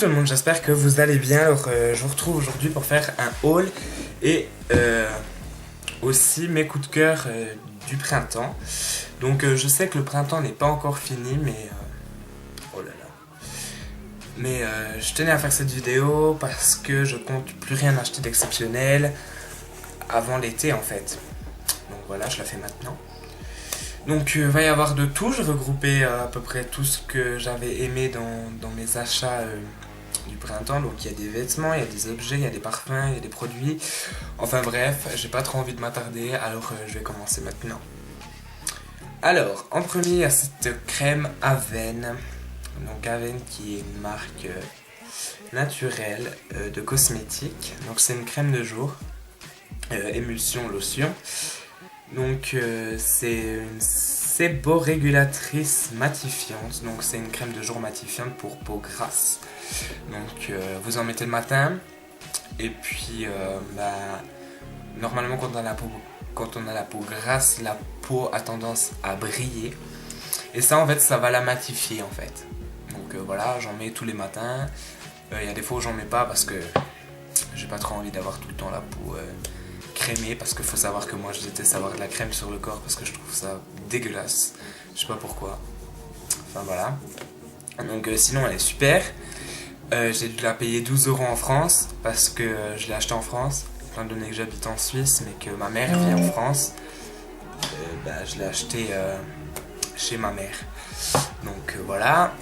tout le monde, j'espère que vous allez bien. Alors, je vous retrouve aujourd'hui pour faire un haul et aussi mes coups de cœur du printemps. Donc, je sais que le printemps n'est pas encore fini, mais oh là là. Mais je tenais à faire cette vidéo parce que je compte plus rien acheter d'exceptionnel avant l'été en fait. Donc voilà, je la fais maintenant. Donc il va y avoir de tout, je vais regrouper à peu près tout ce que j'avais aimé dans mes achats du printemps. Donc il y a des vêtements, il y a des objets, il y a des parfums, il y a des produits. Enfin bref, j'ai pas trop envie de m'attarder, alors je vais commencer maintenant. Alors, en premier, il y a cette crème Avène. Donc Avène qui est une marque naturelle de cosmétiques. Donc c'est une crème de jour, émulsion, lotion. Donc c'est une séborégulatrice matifiante, donc c'est une crème de jour matifiante pour peau grasse. Donc vous en mettez le matin et puis normalement quand on a la peau grasse, la peau a tendance à briller et ça en fait ça va la matifier en fait. Donc voilà, j'en mets tous les matins. Il y a des fois où j'en mets pas parce que j'ai pas trop envie d'avoir tout le temps la peau crémée, parce qu'il faut savoir que moi je déteste avoir de la crème sur le corps parce que je trouve ça dégueulasse, je sais pas pourquoi, enfin voilà. Donc sinon elle est super. J'ai dû la payer 12 € en France parce que je l'ai acheté en France, étant donné que j'habite en Suisse mais que ma mère vit en France. Je l'ai acheté chez ma mère, donc voilà.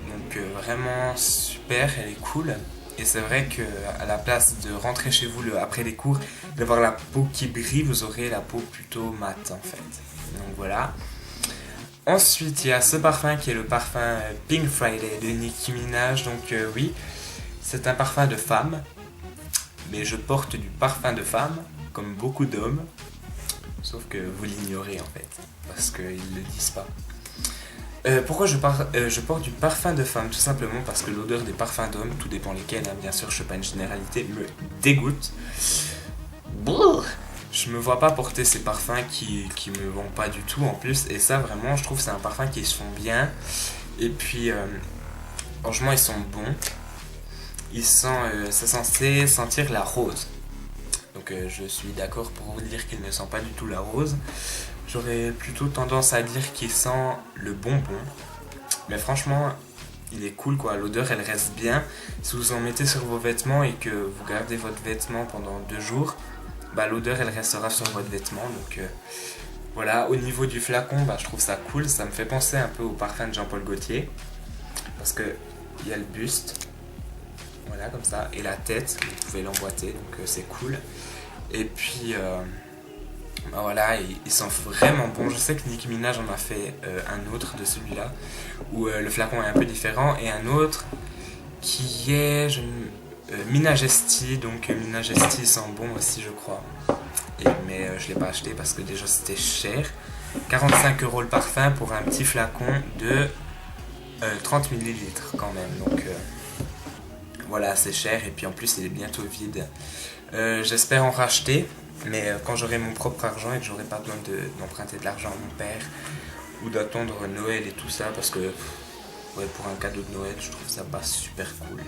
Donc vraiment super, elle est cool. Et c'est vrai qu'à la place de rentrer chez vous après les cours, d'avoir la peau qui brille, vous aurez la peau plutôt mate en fait. Donc voilà. Ensuite, il y a ce parfum qui est le parfum Pink Friday de Nicki Minaj. Donc oui, c'est un parfum de femme. Mais je porte du parfum de femme, comme beaucoup d'hommes. Sauf que vous l'ignorez en fait, parce qu'ils ne le disent pas. Pourquoi je porte du parfum de femme? Tout simplement parce que l'odeur des parfums d'hommes, tout dépend lesquels, hein, bien sûr je ne fais pas une généralité, me dégoûte. Brrr. Je me vois pas porter ces parfums qui me vont pas du tout en plus, et ça vraiment je trouve que c'est un parfum qui se font bien. Et puis franchement ils sont bons. C'est censé sentir la rose. Donc je suis d'accord pour vous dire qu'il ne sent pas du tout la rose. J'aurais plutôt tendance à dire qu'il sent le bonbon. Mais franchement, il est cool quoi. L'odeur elle reste bien. Si vous en mettez sur vos vêtements et que vous gardez votre vêtement pendant 2 jours, l'odeur elle restera sur votre vêtement. Donc voilà, au niveau du flacon, je trouve ça cool. Ça me fait penser un peu au parfum de Jean-Paul Gaultier. Parce que il y a le buste. Voilà, comme ça. Et la tête, vous pouvez l'emboîter. Donc c'est cool. Et puis voilà, il sent vraiment bon. Je sais que Nicki Minaj en a fait un autre de celui-là, où le flacon est un peu différent, et un autre qui est Minajesti. Donc Minajesti sent bon aussi je crois. Mais je ne l'ai pas acheté parce que déjà c'était cher. 45 € le parfum pour un petit flacon de 30 ml quand même. Donc voilà, c'est cher, et puis en plus il est bientôt vide. J'espère en racheter. Mais quand j'aurai mon propre argent et que j'aurai pas besoin d'emprunter de l'argent à mon père ou d'attendre Noël et tout ça, parce que pour un cadeau de Noël je trouve ça pas super cool.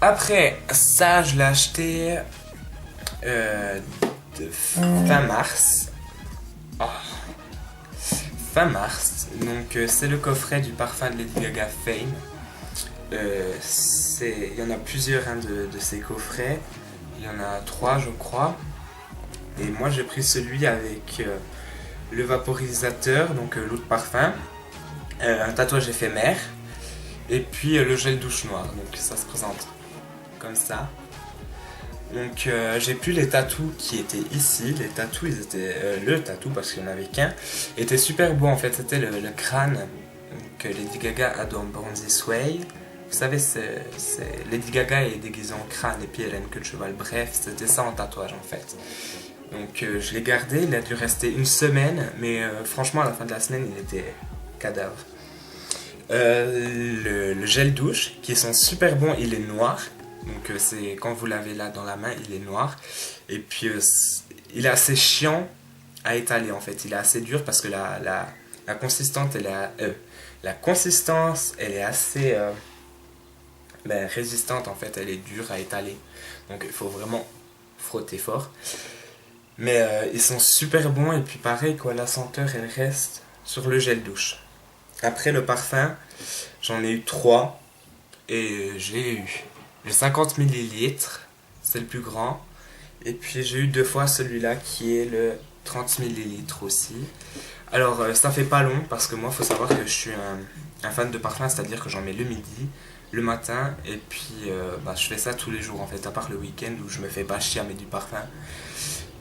Après ça je l'ai acheté de fin mars. Fin mars, donc c'est le coffret du parfum de Lady Gaga Fame. Il y en a plusieurs de ces coffrets, il y en a 3 je crois. Et moi j'ai pris celui avec le vaporisateur, donc l'eau de parfum, un tatouage éphémère, et puis le gel douche noir. Donc ça se présente comme ça. Donc j'ai plus les tatous qui étaient ici. Les tatous, ils étaient le tatou, parce qu'il n'y en avait qu'un, était super beau en fait. C'était le crâne que Lady Gaga a dans Born This Way. Vous savez, Lady Gaga est déguisée en crâne et puis elle a une queue de cheval. Bref, c'était ça en tatouage en fait. Donc je l'ai gardé, il a dû rester 1 semaine, mais franchement à la fin de la semaine il était cadavre. Le gel douche qui sent super bon, il est noir. Donc c'est quand vous l'avez là dans la main, il est noir. Et puis il est assez chiant à étaler en fait. Il est assez dur parce que la consistance elle est assez ben, résistante en fait, elle est dure à étaler. Donc il faut vraiment frotter fort. Mais ils sont super bons et puis pareil quoi, la senteur elle reste sur le gel douche. Après le parfum, j'en ai eu 3 et j'ai eu le 50 millilitres, c'est le plus grand. Et puis j'ai eu 2 fois celui-là qui est le 30 millilitres aussi. Alors ça fait pas long parce que moi faut savoir que je suis un fan de parfum, c'est-à-dire que j'en mets le midi, le matin et puis bah, je fais ça tous les jours en fait, à part le week-end où je me fais pas chier à mettre du parfum.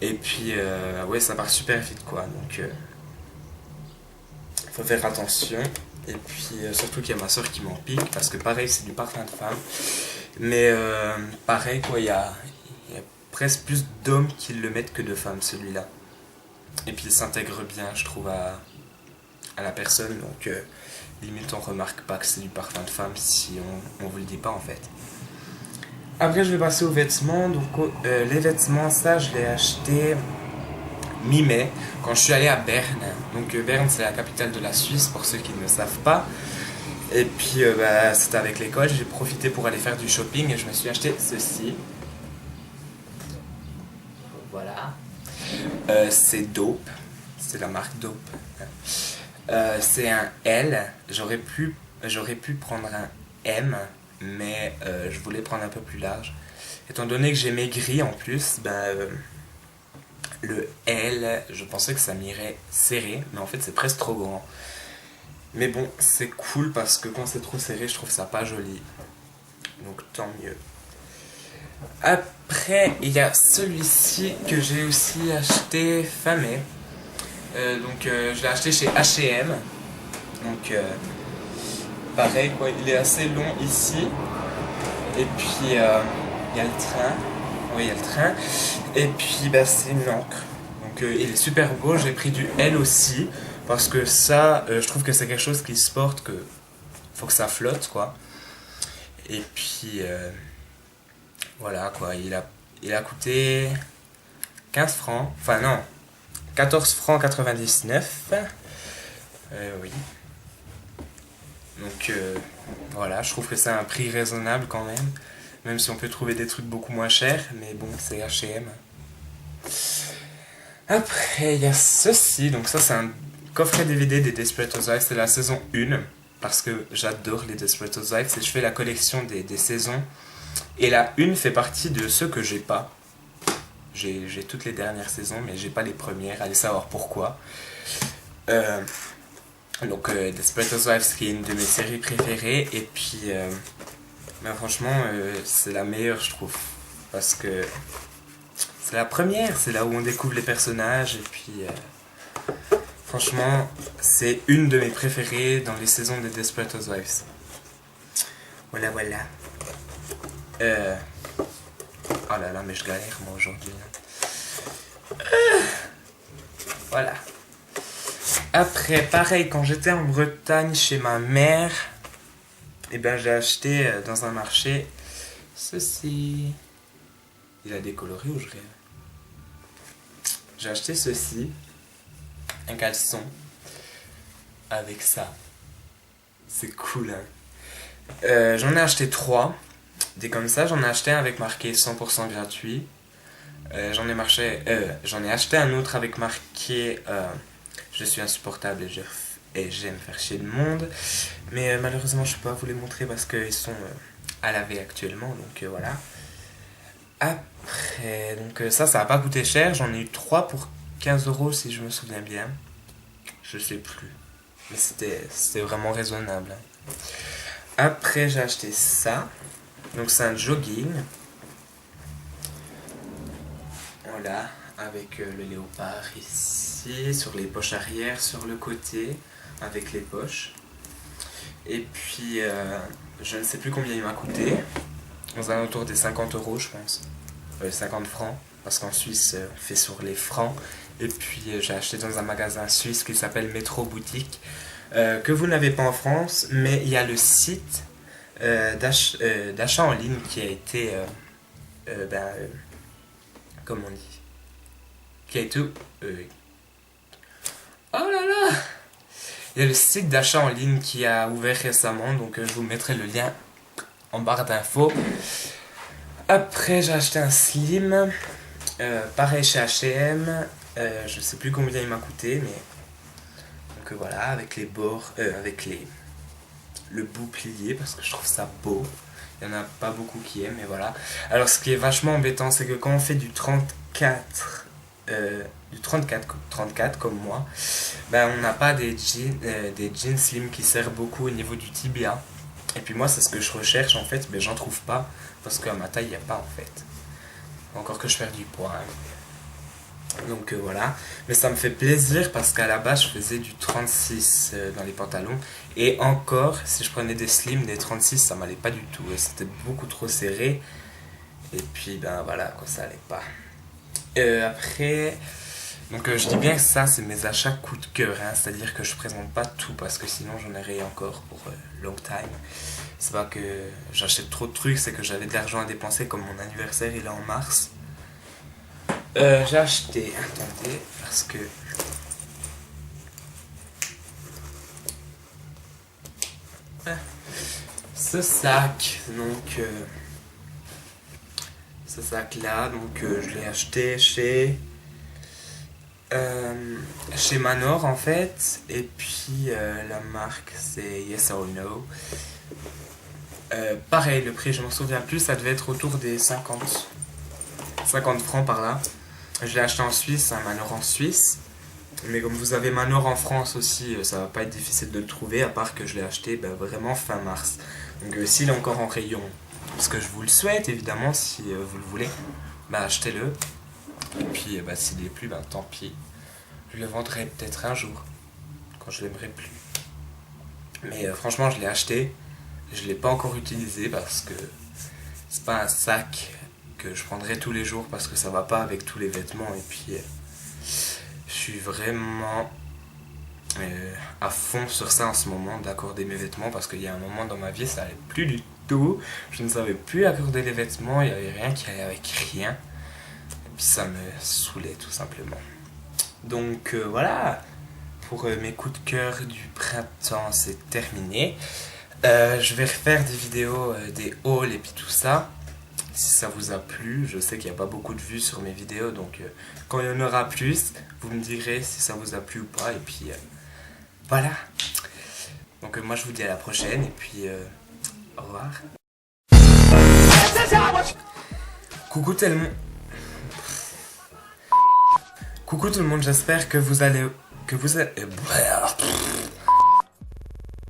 Et puis ouais ça part super vite quoi, donc faut faire attention. Et puis surtout qu'il y a ma soeur qui m'en pique parce que pareil c'est du parfum de femme. Mais pareil quoi, il y a presque plus d'hommes qui le mettent que de femmes celui-là. Et puis il s'intègre bien je trouve à la personne, donc limite on remarque pas que c'est du parfum de femme si on vous le dit pas en fait. Après je vais passer aux vêtements, donc les vêtements ça je l'ai acheté mi-mai quand je suis allé à Berne. Donc Berne c'est la capitale de la Suisse pour ceux qui ne le savent pas. Et puis bah, c'était avec l'école, j'ai profité pour aller faire du shopping et je me suis acheté ceci. Voilà. C'est Dope, c'est la marque Dope. C'est un L, j'aurais pu prendre un M, mais je voulais prendre un peu plus large. Étant donné que j'ai maigri en plus, ben, le L, je pensais que ça m'irait serré, mais en fait c'est presque trop grand. Mais bon, c'est cool parce que quand c'est trop serré, je trouve ça pas joli. Donc tant mieux. Après, il y a celui-ci que j'ai aussi acheté fin mai. Donc je l'ai acheté chez H&M. Donc pareil quoi, il est assez long ici. Et puis il y a le train. Oui, il y a le train. Et puis bah, c'est une encre. Donc il est super beau. J'ai pris du L aussi. Parce que ça, je trouve que c'est quelque chose qui se porte, que faut que ça flotte quoi. Et puis voilà quoi, il a coûté 15 francs. Enfin non, 14 francs 99. Oui. Donc voilà, je trouve que c'est un prix raisonnable quand même. Même si on peut trouver des trucs beaucoup moins chers. Mais bon, c'est H&M. Après, il y a ceci. Donc ça, c'est un coffret DVD des Desperate Housewives. C'est la saison 1. Parce que j'adore les Desperate Housewives. Et je fais la collection des saisons. Et la 1 fait partie de ceux que j'ai pas. J'ai toutes les dernières saisons, mais j'ai pas les premières. Allez savoir pourquoi. Donc Desperate Housewives qui est une de mes séries préférées. Et puis ben, franchement c'est la meilleure je trouve. Parce que c'est la première, c'est là où on découvre les personnages. Et puis franchement c'est une de mes préférées dans les saisons des Desperate Housewives. Voilà voilà. Oh là là mais je galère moi aujourd'hui. Voilà. Après, pareil, quand j'étais en Bretagne chez ma mère, et ben j'ai acheté dans un marché ceci. Il a décoloré ou je rêve? J'ai acheté ceci, un caleçon, avec ça. C'est cool, hein. J'en ai acheté 3, des comme ça. J'en ai acheté un avec marqué 100% gratuit. J'en ai acheté un autre avec marqué je suis insupportable et j'aime faire chier le monde. Mais malheureusement, je ne peux pas vous les montrer parce qu'ils sont à laver actuellement. Donc voilà. Après, donc ça n'a pas coûté cher. J'en ai eu 3 pour 15 € si je me souviens bien. Je sais plus. Mais c'était vraiment raisonnable. Après, j'ai acheté ça. Donc c'est un jogging. Voilà, avec le léopard ici, sur les poches arrière, sur le côté, avec les poches. Et puis, je ne sais plus combien il m'a coûté, aux alentours des 50 € je pense, 50 francs, parce qu'en Suisse on fait sur les francs. Et puis j'ai acheté dans un magasin suisse qui s'appelle Métro Boutique, que vous n'avez pas en France, mais il y a le site d'achat en ligne qui a été, comme on dit, qui a été... oh là là! Il y a le site d'achat en ligne qui a ouvert récemment, donc je vous mettrai le lien en barre d'infos. Après j'ai acheté un slim, pareil chez H&M, je sais plus combien il m'a coûté, mais donc voilà, avec les bords, le bout plié parce que je trouve ça beau. Il n'y en a pas beaucoup qui aiment, mais voilà. Alors ce qui est vachement embêtant, c'est que quand on fait du 34, 34 comme moi, ben on n'a pas des jeans slim qui serrent beaucoup au niveau du tibia. Et puis moi c'est ce que je recherche en fait, mais j'en trouve pas parce qu'à ma taille il n'y a pas en fait. Encore que je perds du poids. Donc voilà, mais ça me fait plaisir parce qu'à la base je faisais du 36 dans les pantalons et encore si je prenais des slims, des 36 ça m'allait pas du tout, c'était beaucoup trop serré et puis ben voilà quoi, ça allait pas. Après, donc je dis bien que ça c'est mes achats coup de cœur, hein, c'est à dire que je présente pas tout parce que sinon j'en aurais encore pour long time. C'est pas que j'achète trop de trucs, c'est que j'avais de l'argent à dépenser comme mon anniversaire il est en mars. J'ai acheté, attendez, parce que ce sac, donc ce sac là, donc je l'ai acheté chez Manor en fait, et puis la marque c'est Yes or No. Pareil, le prix je m'en souviens plus, ça devait être autour des 50 francs par là. Je l'ai acheté en Suisse, un Manor en Suisse. Mais comme vous avez Manor en France aussi, ça va pas être difficile de le trouver, à part que je l'ai acheté vraiment fin mars. Donc s'il est encore en rayon, parce que je vous le souhaite évidemment, si vous le voulez, achetez-le. Et puis s'il n'est plus, tant pis. Je le vendrai peut-être un jour, quand je l'aimerai plus. Mais franchement, je l'ai acheté, je l'ai pas encore utilisé parce que c'est pas un sac que je prendrai tous les jours parce que ça va pas avec tous les vêtements et puis je suis vraiment à fond sur ça en ce moment d'accorder mes vêtements parce qu'il y a un moment dans ma vie ça allait plus du tout, je ne savais plus accorder les vêtements, il n'y avait rien qui allait avec rien et puis ça me saoulait tout simplement. Donc voilà, pour mes coups de cœur du printemps c'est terminé. Je vais refaire des vidéos, des hauls et puis tout ça. Si ça vous a plu, je sais qu'il n'y a pas beaucoup de vues sur mes vidéos, donc quand il y en aura plus, vous me direz si ça vous a plu ou pas, et puis voilà. Donc moi je vous dis à la prochaine, et puis au revoir. Coucou tout le monde. Coucou tout le monde, j'espère que vous allez...